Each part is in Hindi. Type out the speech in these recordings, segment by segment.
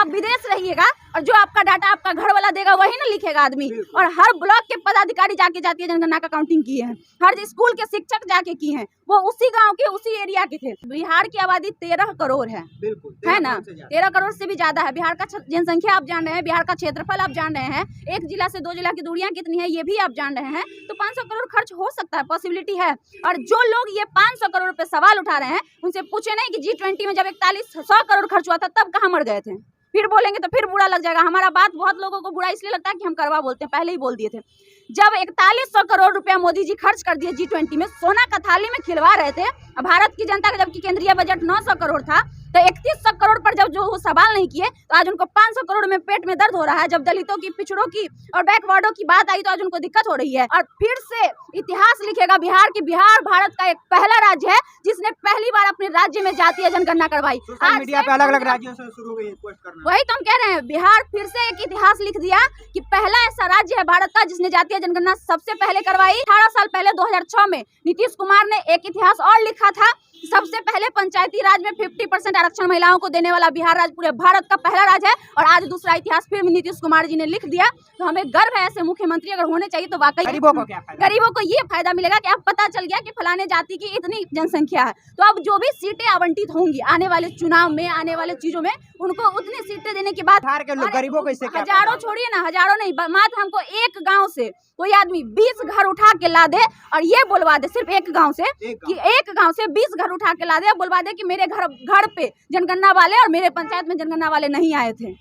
विदेश रहिएगा और जो आपका डाटा आपका घर वाला देगा वही ना लिखेगा आदमी। और हर ब्लॉक के पदाधिकारी जाके जातीय जनगणना का काउंटिंग किए हैं, हर स्कूल के शिक्षक जाके किए हैं, वो उसी गांव के उसी एरिया के थे। बिहार की आबादी 13 करोड़ है, है ना, 13 करोड़ से भी ज्यादा है। बिहार का जनसंख्या आप जान रहे हैं, बिहार का क्षेत्रफल आप जान रहे हैं, एक जिला से 2 जिला की दूरियां कितनी है ये भी आप जान रहे हैं। तो 500 करोड़ खर्च हो सकता है, पॉसिबिलिटी है। और जो लोग ये 500 करोड़ पे सवाल उठा रहे हैं उनसे पूछे नहीं कि G20 में जब 4100 करोड़ खर्च हुआ था तब कहाँ मर गए थे। फिर बोलेंगे तो फिर बुरा लग जाएगा। हमारा बात बहुत लोगों को बुरा इसलिए लगता है कि हम करवा बोलते हैं, पहले ही बोल दिए थे। जब 4100 करोड़ रुपया मोदी जी खर्च कर दिए G20 में, सोना का थाली में खिलवा रहे थे भारत की जनता का, जबकि केंद्रीय बजट 900 करोड़ था। तो 3100 करोड़ पर जब जो सवाल नहीं किए तो आज उनको 500 करोड़ में पेट में दर्द हो रहा है। जब दलितों की, पिछड़ों की और बैकवर्डों की बात आई तो आज उनको दिक्कत हो रही है। और फिर से इतिहास लिखेगा बिहार की। बिहार भारत का एक पहला राज्य है जिसने पहली बार अपने राज्य में जातीय जनगणना करवाई। आज मीडिया पे अलग-अलग राज्यों से शुरू हुई पोस्ट करना। वही तो हम कह रहे हैं, बिहार फिर से एक इतिहास लिख दिया कि पहला ऐसा राज्य है भारत का जिसने जातीय जनगणना सबसे पहले करवाई। 18 साल पहले 2006 में नीतीश कुमार ने एक इतिहास और लिखा था। सबसे पहले पंचायती राज में 50% आरक्षण महिलाओं को देने वाला बिहार राज्य पूरे भारत का पहला राज्य है। और आज दूसरा इतिहास फिर नीतीश कुमार जी ने लिख दिया। तो हमें गर्व है, ऐसे मुख्यमंत्री अगर होने चाहिए। तो वाकई गरीबों को क्या फायदा? गरीबों को ये फायदा मिलेगा कि अब पता चल गया कि फलाने जाति की इतनी जनसंख्या है, तो अब जो भी सीटें आवंटित होंगी आने वाले चुनाव में, आने वाले चीजों में, उनको उतनी सीटें देने के बाद बिहार के लोग गरीबों को इससे क्या हजारों छोड़िए ना, हजारों नहीं, मात्र हमको एक गांव से कोई आदमी 20 घर उठा के ला दे और ये बोलवा दे, सिर्फ एक गांव से कि एक गांव से 20 घर उठा के ला दे, बोलवा दे कि मेरे घर पे जनगणना वाले और मेरे पंचायत में जनगणना वाले नहीं आए थे।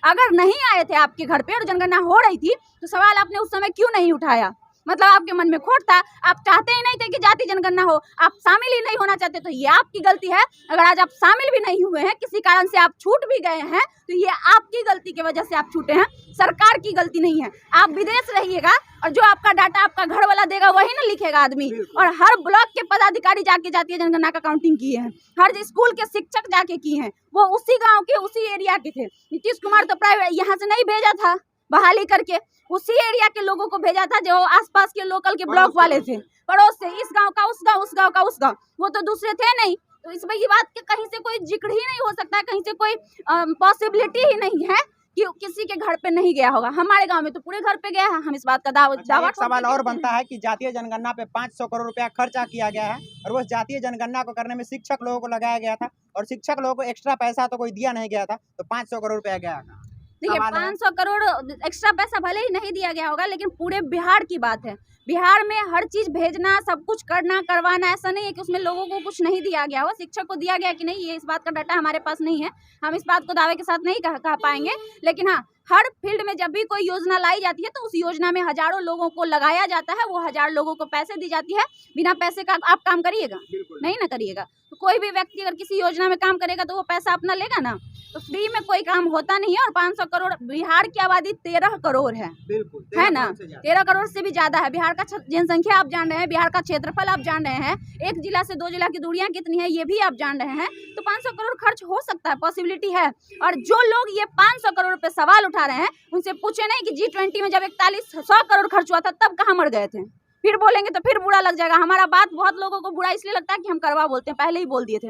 अगर नहीं आए थे आपके घर पे और जनगणना हो रही थी तो सवाल आपने उस समय क्यों नहीं उठाया? मतलब आपके मन में खोट था, आप चाहते ही नहीं थे कि जाति जनगणना हो, आप शामिल ही नहीं होना चाहते। तो ये आपकी गलती है। अगर आज आप शामिल भी नहीं हुए हैं, किसी कारण से आप छूट भी गए हैं, तो ये आपकी गलती की वजह से आप छूटे हैं, सरकार की गलती नहीं है। आप विदेश रहिएगा और जो आपका डाटा आपका घर वाला देगा वही ना लिखेगा आदमी। और हर ब्लॉक के पदाधिकारी जाके जातीय जनगणना का काउंटिंग किए हैं, हर स्कूल के शिक्षक जाके किए हैं, वो उसी गाँव के उसी एरिया के थे। नीतीश कुमार तो प्राइवेट यहाँ से नहीं भेजा था बहाली करके, उसी एरिया के लोगों को भेजा था जो आसपास के लोकल के ब्लॉक वाले थे, पड़ोस से, इस गांव का उस गांव, उस गांव का उस गांव, वो तो दूसरे थे नहीं। तो इस बात के कहीं से कोई जिक्र ही नहीं हो सकता, कहीं से कोई पॉसिबिलिटी ही नहीं है कि किसी के घर पे नहीं गया होगा। हमारे गांव में तो पूरे घर पे गया है, हम इस बात का दावा। सवाल और बनता है कि जातीय जनगणना पे 500 करोड़ रुपया खर्चा किया गया है और वो जातीय जनगणना को करने में शिक्षक लोगों को लगाया गया था और शिक्षक लोगों को एक्स्ट्रा पैसा तो कोई दिया नहीं गया था, तो 500 करोड़ रुपया गया। देखिए 500 करोड़ एक्स्ट्रा पैसा भले ही नहीं दिया गया होगा, लेकिन पूरे बिहार की बात है। बिहार में हर चीज भेजना, सब कुछ करना, करवाना, ऐसा नहीं है कि उसमें लोगों को कुछ नहीं दिया गया हो। शिक्षक को दिया गया कि नहीं, ये इस बात का डाटा हमारे पास नहीं है, हम इस बात को दावे के साथ नहीं कह पाएंगे। लेकिन हाँ, हर फील्ड में जब भी कोई योजना लाई जाती है तो उस योजना में हजारों लोगों को लगाया जाता है, वो 1000 लोगों को पैसे दी जाती है। बिना पैसे का आप काम करिएगा? नहीं ना करिएगा। तो कोई भी व्यक्ति अगर किसी योजना में काम करेगा तो वो पैसा अपना लेगा ना, तो फ्री में कोई काम होता नहीं है। और 500 करोड़, बिहार की आबादी 13 करोड़ है, है ना, 13 करोड़ से भी ज्यादा है। बिहार का जनसंख्या आप जान रहे हैं, बिहार का क्षेत्रफल आप जान रहे हैं, एक जिला से 2 जिला की दूरियां कितनी है ये भी आप जान रहे हैं। तो 500 करोड़ खर्च हो सकता है, पॉसिबिलिटी है। और जो लोग ये 500 करोड़ पे सवाल उठा रहे हैं उनसे पूछे नहीं कि G20 में जब 4100 करोड़ खर्च हुआ था तब कहाँ मर गए थे। फिर बोलेंगे तो फिर बुरा लग जाएगा। हमारा बात बहुत लोगों को बुरा इसलिए लगता है कि हम करवा बोलते हैं, पहले ही बोल दिए थे।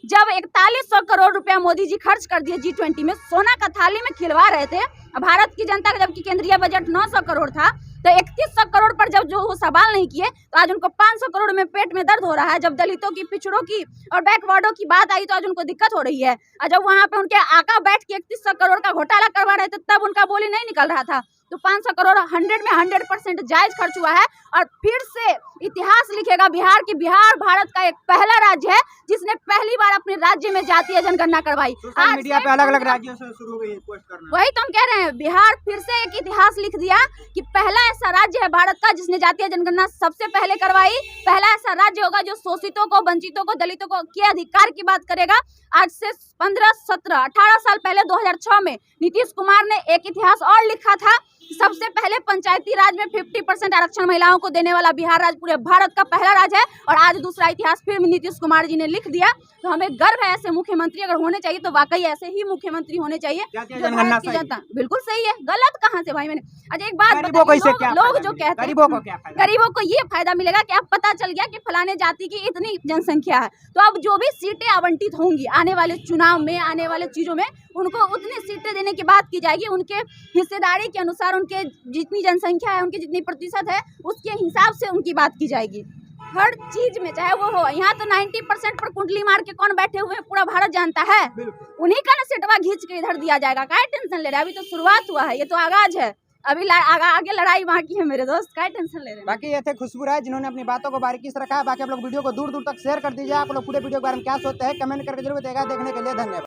जब 4100 करोड़ रुपया मोदी जी खर्च कर दिए G20 में, सोना का थाली में खिलवा रहे थे भारत की जनता का, जबकि केंद्रीय बजट 900 करोड़ था। तो 3100 करोड़ पर जब जो सवाल नहीं किए तो आज उनको 500 करोड़ में पेट में दर्द हो रहा है। जब दलितों की, पिछड़ों की और बैकवर्डों की बात आई तो आज उनको दिक्कत हो रही है। और जब वहां पे उनके आका बैठ के 3100 करोड़ का घोटाला करवा रहे थे तब उनका बोली नहीं निकल रहा था। तो 500 करोड़ 100 में 100% जायज खर्च हुआ है। और फिर से इतिहास लिखेगा बिहार की। बिहार भारत का एक पहला राज्य है जिसने पहली बार अपने राज्य में जातीय जनगणना करवाई। आज मीडिया पे अलग-अलग राज्यों से शुरू हुई पोस्ट करना। वही तो हम कह रहे हैं, बिहार फिर से एक इतिहास लिख दिया कि पहला ऐसा राज्य है भारत का जिसने जातीय जनगणना सबसे पहले करवाई। पहला ऐसा राज्य होगा जो शोषितों को, वंचितों को, दलितों को के अधिकार की बात करेगा। आज से 15, 17, 18 साल पहले 2006 में नीतीश कुमार ने एक इतिहास और लिखा था सबसे पहले पंचायती राज में 50% आरक्षण महिलाओं को देने वाला बिहार राज्य पूरे भारत का पहला राज्य है। और आज दूसरा इतिहास फिर नीतीश कुमार जी ने लिख दिया। तो हमें गर्व है, ऐसे मुख्यमंत्री अगर होने चाहिए तो वाकई ऐसे ही मुख्यमंत्री होने चाहिए जातीय जो जनगणना भारत की सही है। जनता बिल्कुल सही है। गलत कहाँ से भाई? मैंने अच्छा एक बात गरीबों को इससे क्या बताइए, लोग फायदा जो मिलेगा? कहते हैं गरीबों को क्या फायदा? गरीबों को ये फायदा मिलेगा कि अब पता चल गया कि फलाने जाति की इतनी जनसंख्या है, तो अब जो भी सीटें आवंटित होंगी आने वाले चुनाव में, आने वाले चीजों में, उनको उतनी सीटें देने की बात की जाएगी। उनके हिस्सेदारी के अनुसार, उनके जितनी जनसंख्या है, उनकी जितनी प्रतिशत है, उसके हिसाब से उनकी बात की जाएगी हर चीज में, चाहे वो हो। यहाँ तो 90% पर कुंडली मार के कौन बैठे हुए हैं, पूरा भारत जानता है। उन्हीं का ना सेटवा घींच के इधर दिया जाएगा। क्या टेंशन ले रहे हैं? अभी तो शुरुआत हुआ है, ये तो आगाज है, अभी आगे लड़ाई बाकी है मेरे दोस्त। क्या टेंशन ले रहे हैं? बाकी ये थे खुशबू राय, जिन्होंने अपनी बातों को बारीकी से रखा है। बाकी आप लोग वीडियो को दूर दूर तक शेयर कर दीजिए। आप लोग पूरे वीडियो के बारे में क्या सोचते हैं कमेंट करके जरूर बताइएगा। देखने के लिए धन्यवाद।